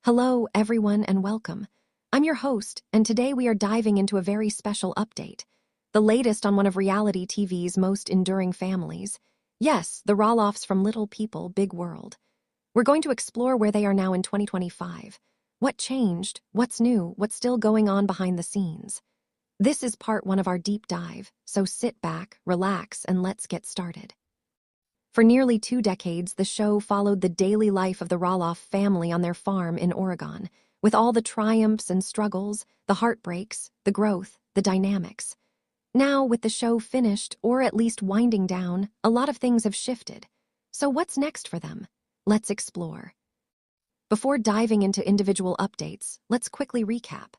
Hello, everyone, and welcome. I'm your host, and today we are diving into a very special update, the latest on one of reality TV's most enduring families. Yes, the Roloffs from Little People, Big World. We're going to explore where they are now in 2025. What changed, what's new, what's still going on behind the scenes. This is part one of our deep dive, so sit back, relax, and let's get started. For nearly 2 decades, the show followed the daily life of the Roloff family on their farm in Oregon, with all the triumphs and struggles, the heartbreaks, the growth, the dynamics. Now, with the show finished, or at least winding down, a lot of things have shifted. So what's next for them? Let's explore. Before diving into individual updates, let's quickly recap.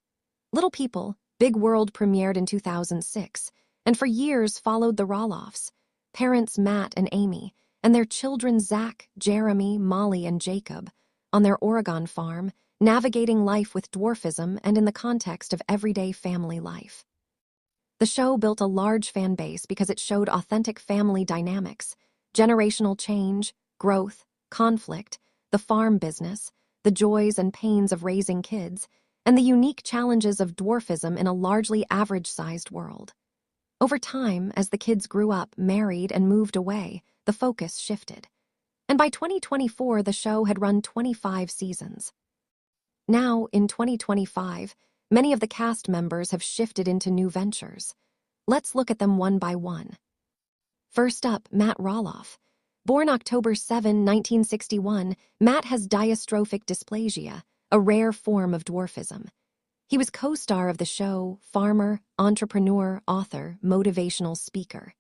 Little People, Big World premiered in 2006, and for years followed the Roloffs, parents Matt and Amy, and their children Zach, Jeremy, Molly, and Jacob, on their Oregon farm, navigating life with dwarfism and in the context of everyday family life. The show built a large fan base because it showed authentic family dynamics, generational change, growth, conflict, the farm business, the joys and pains of raising kids, and the unique challenges of dwarfism in a largely average-sized world. Over time, as the kids grew up, married, and moved away, the focus shifted. And by 2024, the show had run 25 seasons. Now, in 2025, many of the cast members have shifted into new ventures. Let's look at them one by one. First up, Matt Roloff. Born October 7, 1961, Matt has diastrophic dysplasia, a rare form of dwarfism. He was co-star of the show, farmer, entrepreneur, author, motivational speaker.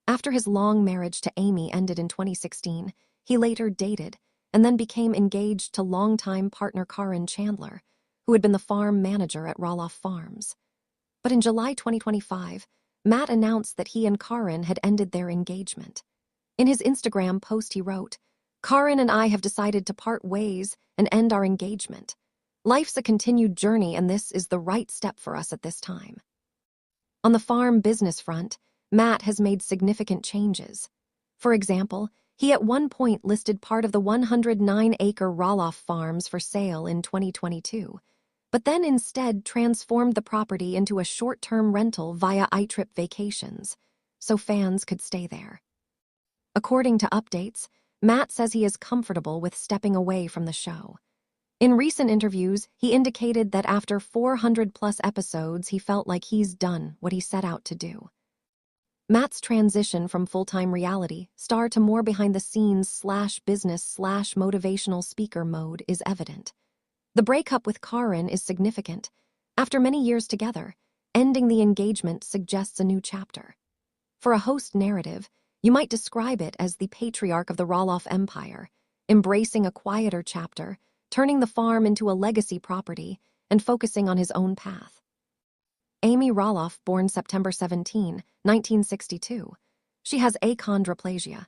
After his long marriage to Amy ended in 2016, he later dated and then became engaged to longtime partner Karin Chandler, who had been the farm manager at Roloff Farms. But in July 2025, Matt announced that he and Karin had ended their engagement. In his Instagram post he wrote, "Karin and I have decided to part ways and end our engagement. Life's a continued journey, and this is the right step for us at this time." On the farm business front, Matt has made significant changes. For example, he at one point listed part of the 109-acre Roloff Farms for sale in 2022, but then instead transformed the property into a short-term rental via iTrip Vacations, so fans could stay there. According to updates, Matt says he is comfortable with stepping away from the show. In recent interviews, he indicated that after 400-plus episodes, he felt like he's done what he set out to do. Matt's transition from full-time reality star to more behind-the-scenes/business/motivational speaker mode is evident. The breakup with Karin is significant. After many years together, ending the engagement suggests a new chapter. For a host narrative, you might describe it as the patriarch of the Roloff empire, embracing a quieter chapter, turning the farm into a legacy property, and focusing on his own path. Amy Roloff, born September 17, 1962. She has achondroplasia.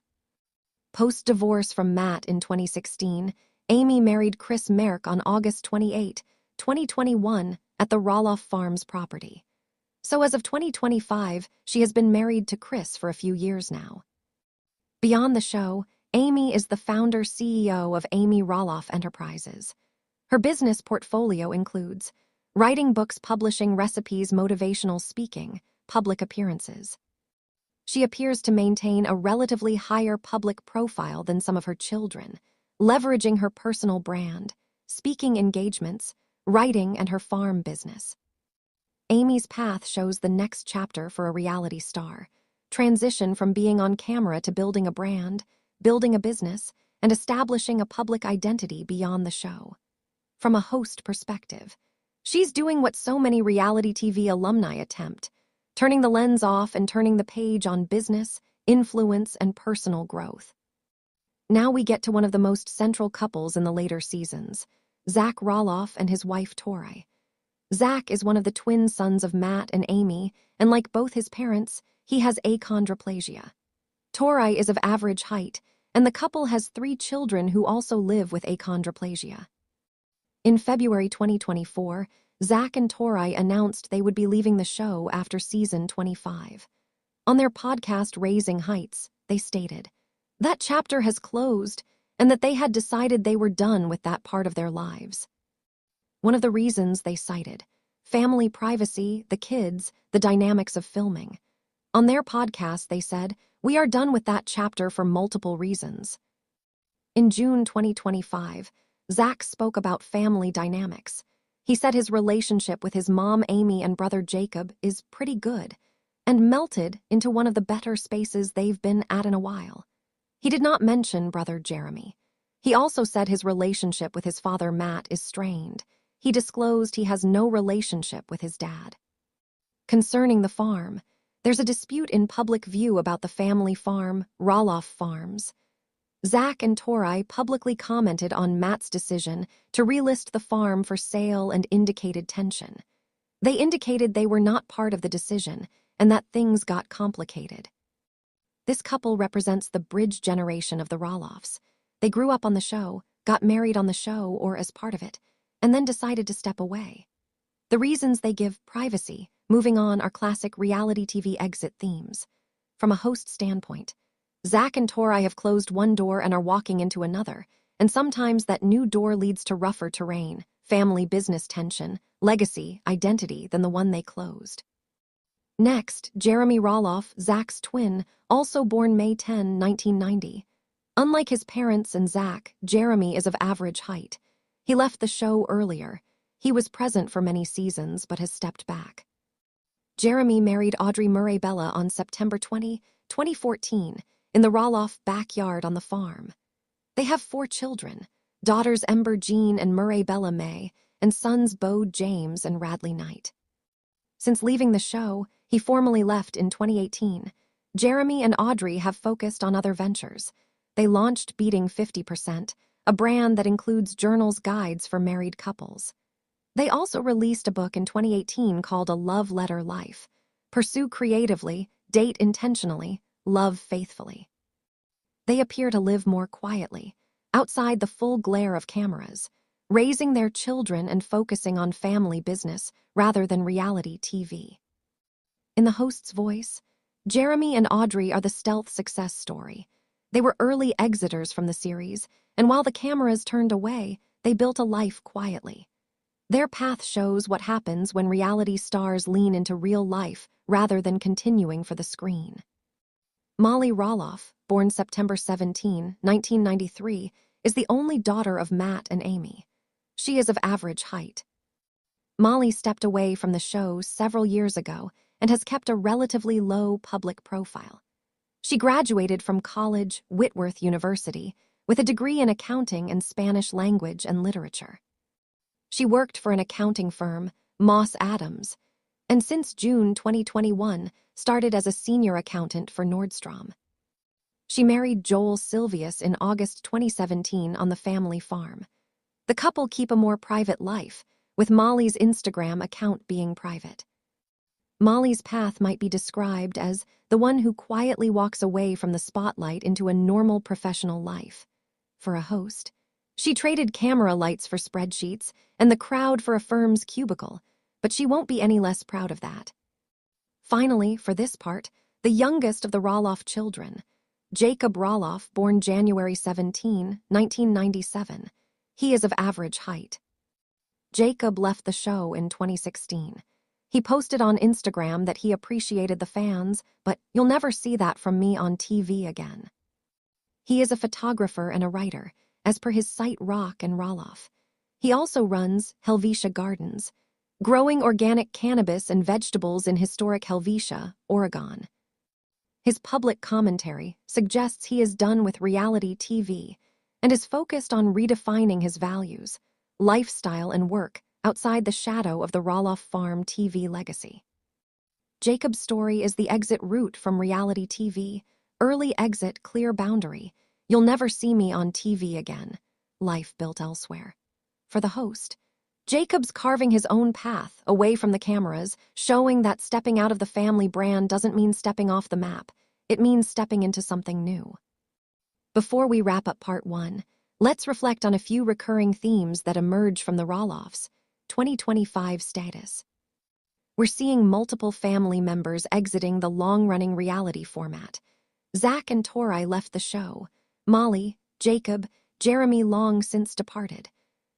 Post-divorce from Matt in 2016, Amy married Chris Merck on August 28, 2021, at the Roloff Farms property. So as of 2025, she has been married to Chris for a few years now. Beyond the show, Amy is the founder-CEO of Amy Roloff Enterprises. Her business portfolio includes writing books, publishing recipes, motivational speaking, public appearances. She appears to maintain a relatively higher public profile than some of her children, leveraging her personal brand, speaking engagements, writing, and her farm business. Amy's path shows the next chapter for a reality star, transition from being on camera to building a brand, building a business, and establishing a public identity beyond the show. From a host perspective, she's doing what so many reality TV alumni attempt, turning the lens off and turning the page on business, influence, and personal growth. Now we get to one of the most central couples in the later seasons, Zach Roloff and his wife Tori. Zach is one of the twin sons of Matt and Amy, and like both his parents, he has achondroplasia. Tori is of average height, and the couple has 3 children who also live with achondroplasia. In February 2024, Zach and Tori announced they would be leaving the show after season 25. On their podcast Raising Heights, they stated, "That chapter has closed, and that they had decided they were done with that part of their lives. One of the reasons they cited: family privacy, the kids, the dynamics of filming. On their podcast, they said, "We are done with that chapter for multiple reasons." In June 2025, Zach spoke about family dynamics. He said his relationship with his mom, Amy, and brother Jacob is pretty good, and melted into one of the better spaces they've been at in a while. He did not mention brother Jeremy. He also said his relationship with his father, Matt, is strained. He disclosed he has no relationship with his dad. Concerning the farm, there's a dispute in public view about the family farm, Roloff Farms. Zach and Tori publicly commented on Matt's decision to relist the farm for sale and indicated tension. They indicated they were not part of the decision and that things got complicated. This couple represents the bridge generation of the Roloffs. They grew up on the show, got married on the show or as part of it, and then decided to step away. The reasons they give: privacy, moving on, are classic reality TV exit themes. From a host standpoint, Zach and Tori have closed one door and are walking into another, and sometimes that new door leads to rougher terrain, family business tension, legacy, identity than the one they closed. Next, Jeremy Roloff, Zach's twin, also born May 10, 1990. Unlike his parents and Zach, Jeremy is of average height. He left the show earlier. He was present for many seasons but has stepped back. Jeremy married Audrey Murray Bella on September 20, 2014, in the Roloff backyard on the farm. They have 4 children: daughters Ember Jean and Murray Bella May, and sons Bode James and Radley Knight. Since leaving the show, he formally left in 2018. Jeremy and Audrey have focused on other ventures. They launched Beating 50%, a brand that includes journals guides for married couples. They also released a book in 2018 called A Love Letter Life: Pursue Creatively, Date Intentionally, Love Faithfully. They appear to live more quietly, outside the full glare of cameras, raising their children and focusing on family business rather than reality TV. In the host's voice, Jeremy and Audrey are the stealth success story. They were early exiters from the series, and while the cameras turned away, they built a life quietly. Their path shows what happens when reality stars lean into real life rather than continuing for the screen. Molly Roloff, born September 17, 1993, is the only daughter of Matt and Amy. She is of average height. Molly stepped away from the show several years ago and has kept a relatively low public profile. She graduated from college, Whitworth University, with a degree in accounting and Spanish language and literature. She worked for an accounting firm, Moss Adams, and since June 2021 started as a senior accountant for Nordstrom. She married Joel Silvius in August 2017 on the family farm. The couple keep a more private life, with Molly's Instagram account being private. Molly's path might be described as the one who quietly walks away from the spotlight into a normal professional life. For a host, she traded camera lights for spreadsheets and the crowd for a firm's cubicle, but she won't be any less proud of that. Finally, for this part, the youngest of the Roloff children, Jacob Roloff, born January 17, 1997. He is of average height. Jacob left the show in 2016. He posted on Instagram that he appreciated the fans, but "You'll never see that from me on TV again." He is a photographer and a writer, as per his site Rock and Roloff. He also runs Helvetia Gardens, growing organic cannabis and vegetables in historic Helvetia, Oregon. His public commentary suggests he is done with reality TV and is focused on redefining his values, lifestyle, and work outside the shadow of the Roloff Farm TV legacy. Jacob's story is the exit route from reality TV: early exit, clear boundary. You'll never see me on TV again. Life built elsewhere. For the host, Jacob's carving his own path away from the cameras, showing that stepping out of the family brand doesn't mean stepping off the map. It means stepping into something new. Before we wrap up part 1, let's reflect on a few recurring themes that emerge from the Roloffs' 2025 status. We're seeing multiple family members exiting the long-running reality format. Zach and Tori left the show. Molly, Jacob, Jeremy long since departed.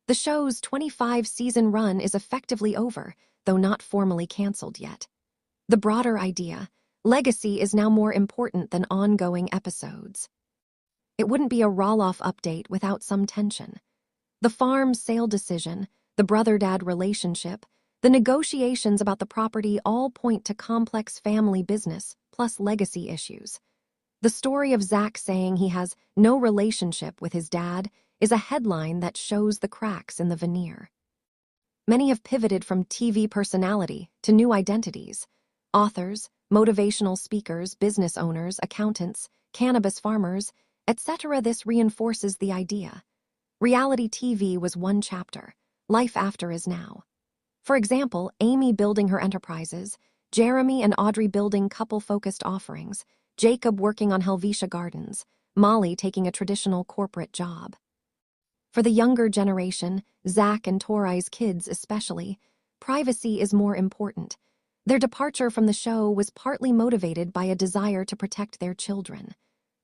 The show's 25-season run is effectively over, though not formally canceled yet. The broader idea, legacy is now more important than ongoing episodes. It wouldn't be a Roloff update without some tension. The farm sale decision, the brother-dad relationship, the negotiations about the property all point to complex family business plus legacy issues. The story of Zach saying he has no relationship with his dad is a headline that shows the cracks in the veneer. Many have pivoted from TV personality to new identities. Authors, motivational speakers, business owners, accountants, cannabis farmers, etc. This reinforces the idea. Reality TV was one chapter. Life after is now. For example, Amy building her enterprises, Jeremy and Audrey building couple-focused offerings, Jacob working on Helvetia Gardens, Molly taking a traditional corporate job. For the younger generation, Zach and Tori's kids especially, privacy is more important. Their departure from the show was partly motivated by a desire to protect their children.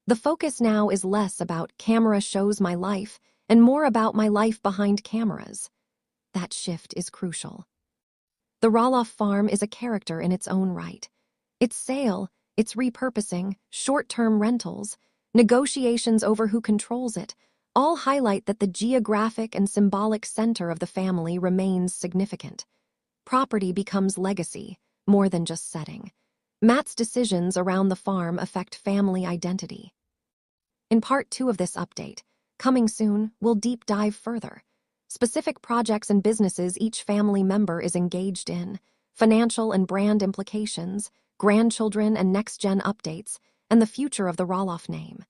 The focus now is less about camera shows my life and more about my life behind cameras. That shift is crucial. The Roloff farm is a character in its own right. Its sale, its repurposing, short-term rentals, negotiations over who controls it, all highlight that the geographic and symbolic center of the family remains significant. Property becomes legacy, more than just setting. Matt's decisions around the farm affect family identity. In part 2 of this update, coming soon, we'll deep dive further. Specific projects and businesses each family member is engaged in, financial and brand implications, grandchildren and next-gen updates, and the future of the Roloff name.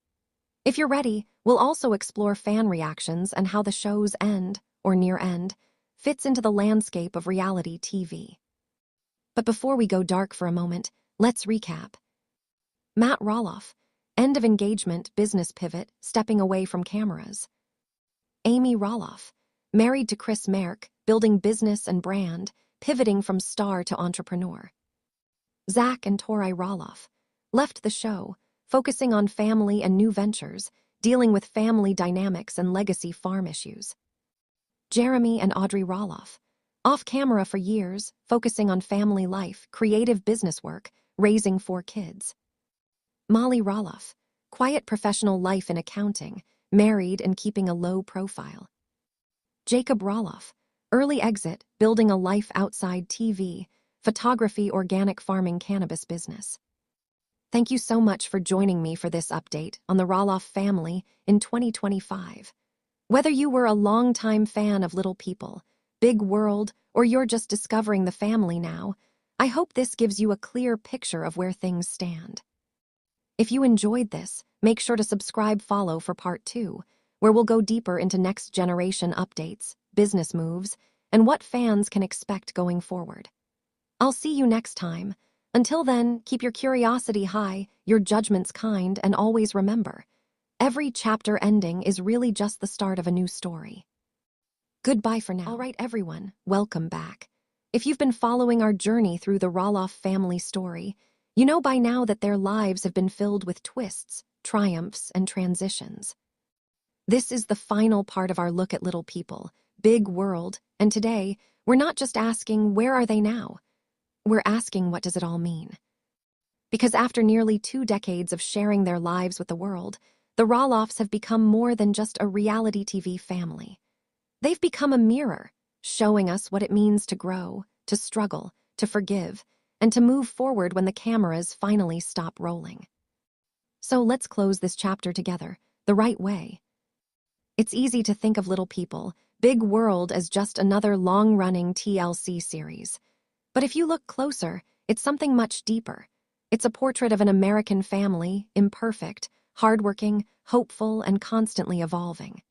If you're ready, we'll also explore fan reactions and how the show's end, or near end, fits into the landscape of reality TV. But before we go dark for a moment, let's recap. Matt Roloff, end of engagement, business pivot, stepping away from cameras. Amy Roloff, married to Chris Merck, building business and brand, pivoting from star to entrepreneur. Zach and Tori Roloff, left the show, focusing on family and new ventures, dealing with family dynamics and legacy farm issues. Jeremy and Audrey Roloff, off camera for years, focusing on family life, creative business work, raising 4 kids. Molly Roloff, quiet professional life in accounting, married and keeping a low profile. Jacob Roloff, early exit, building a life outside TV, photography, organic farming, cannabis business. Thank you so much for joining me for this update on the Roloff family in 2025. Whether you were a longtime fan of Little People, Big World, or you're just discovering the family now, I hope this gives you a clear picture of where things stand. If you enjoyed this, make sure to follow for part 2, where we'll go deeper into next generation updates, business moves, and what fans can expect going forward. I'll see you next time. Until then, keep your curiosity high, your judgments kind, and always remember, every chapter ending is really just the start of a new story. Goodbye for now. All right, everyone, welcome back. If you've been following our journey through the Roloff family story, you know by now that their lives have been filled with twists, triumphs, and transitions. This is the final part of our look at Little People, Big World, and today, we're not just asking, where are they now? We're asking, what does it all mean? Because after nearly 2 decades of sharing their lives with the world, the Roloffs have become more than just a reality TV family. They've become a mirror, showing us what it means to grow, to struggle, to forgive, and to move forward when the cameras finally stop rolling. So let's close this chapter together, the right way. It's easy to think of Little People, Big World as just another long-running TLC series. But if you look closer, it's something much deeper. It's a portrait of an American family, imperfect, hardworking, hopeful, and constantly evolving.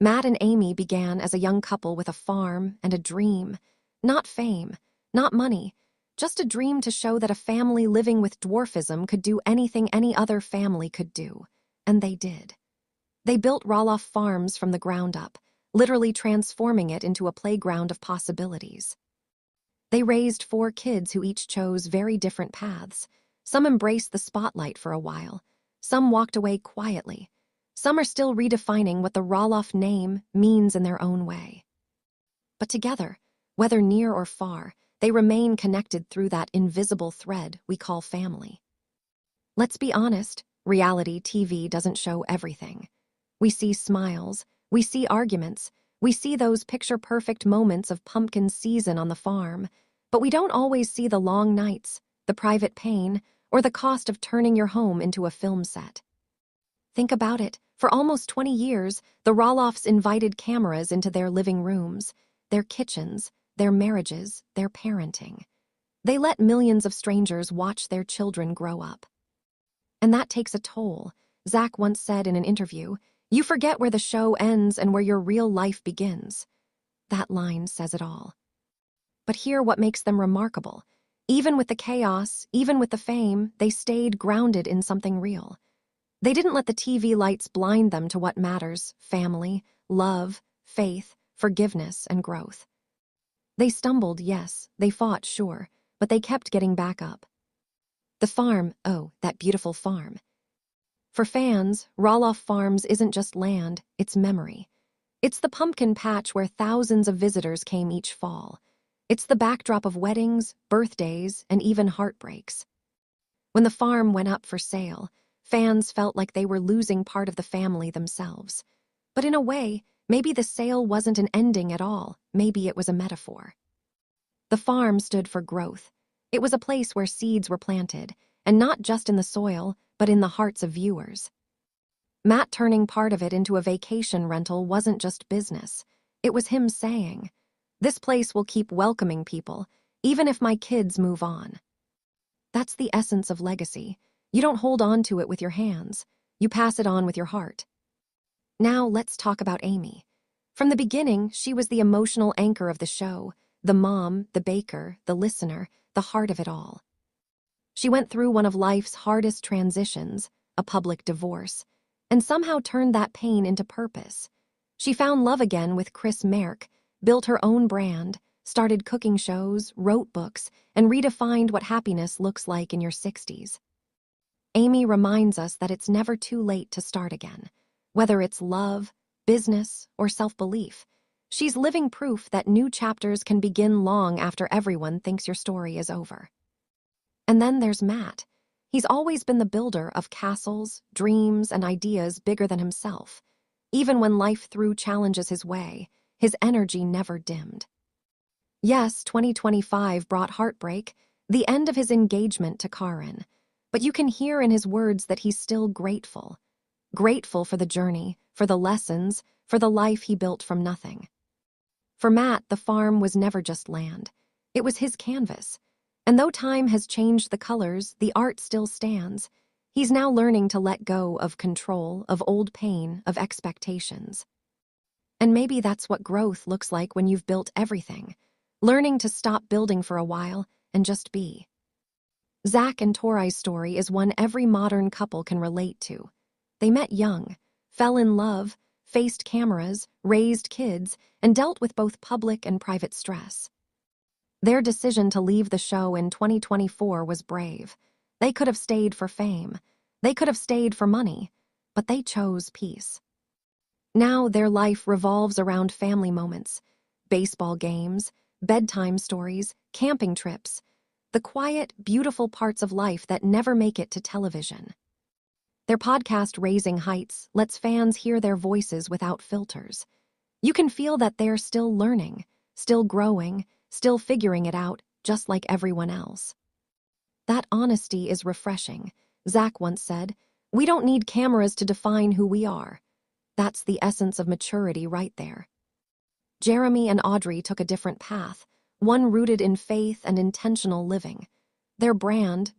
Matt and Amy began as a young couple with a farm and a dream. Not fame, not money, just a dream to show that a family living with dwarfism could do anything any other family could do. And they did. They built Roloff Farms from the ground up, literally transforming it into a playground of possibilities. They raised 4 kids who each chose very different paths. Some embraced the spotlight for a while. Some walked away quietly. Some are still redefining what the Roloff name means in their own way. But together, whether near or far, they remain connected through that invisible thread we call family. Let's be honest, reality TV doesn't show everything. We see smiles, we see arguments, we see those picture-perfect moments of pumpkin season on the farm, but we don't always see the long nights, the private pain, or the cost of turning your home into a film set. Think about it. For almost 20 years, the Roloffs invited cameras into their living rooms, their kitchens, their marriages, their parenting. They let millions of strangers watch their children grow up. And that takes a toll. Zach once said in an interview, "You forget where the show ends and where your real life begins." That line says it all. But hear what makes them remarkable. Even with the chaos, even with the fame, they stayed grounded in something real. They didn't let the TV lights blind them to what matters: family, love, faith, forgiveness, and growth. They stumbled, yes, they fought, sure, but they kept getting back up. The farm, oh, that beautiful farm. For fans, Roloff Farms isn't just land, it's memory. It's the pumpkin patch where thousands of visitors came each fall. It's the backdrop of weddings, birthdays, and even heartbreaks. When the farm went up for sale, fans felt like they were losing part of the family themselves. But in a way, maybe the sale wasn't an ending at all, maybe it was a metaphor. The farm stood for growth. It was a place where seeds were planted, and not just in the soil, but in the hearts of viewers. Matt turning part of it into a vacation rental wasn't just business. It was him saying, "This place will keep welcoming people, even if my kids move on." That's the essence of legacy. You don't hold on to it with your hands. You pass it on with your heart. Now let's talk about Amy. From the beginning, she was the emotional anchor of the show, the mom, the baker, the listener, the heart of it all. She went through one of life's hardest transitions, a public divorce, and somehow turned that pain into purpose. She found love again with Chris Merck, built her own brand, started cooking shows, wrote books, and redefined what happiness looks like in your 60s. Amy reminds us that it's never too late to start again. Whether it's love, business, or self-belief, she's living proof that new chapters can begin long after everyone thinks your story is over. And then there's Matt. He's always been the builder of castles, dreams, and ideas bigger than himself. Even when life threw challenges his way, his energy never dimmed. Yes, 2025 brought heartbreak, the end of his engagement to Karin, but you can hear in his words that he's still grateful. Grateful for the journey, for the lessons, for the life he built from nothing. For Matt, the farm was never just land. It was his canvas. And though time has changed the colors, the art still stands. He's now learning to let go of control, of old pain, of expectations. And maybe that's what growth looks like when you've built everything. Learning to stop building for a while and just be. Zach and Torai's story is one every modern couple can relate to. They met young, fell in love, faced cameras, raised kids, and dealt with both public and private stress. Their decision to leave the show in 2024 was brave. They could have stayed for fame. They could have stayed for money, but they chose peace. Now their life revolves around family moments, baseball games, bedtime stories, camping trips, the quiet, beautiful parts of life that never make it to television. Their podcast, Raising Heights, lets fans hear their voices without filters. You can feel that they're still learning, still growing, still figuring it out, just like everyone else. That honesty is refreshing. Zach once said, "We don't need cameras to define who we are." That's the essence of maturity right there. Jeremy and Audrey took a different path, one rooted in faith and intentional living. Their brand,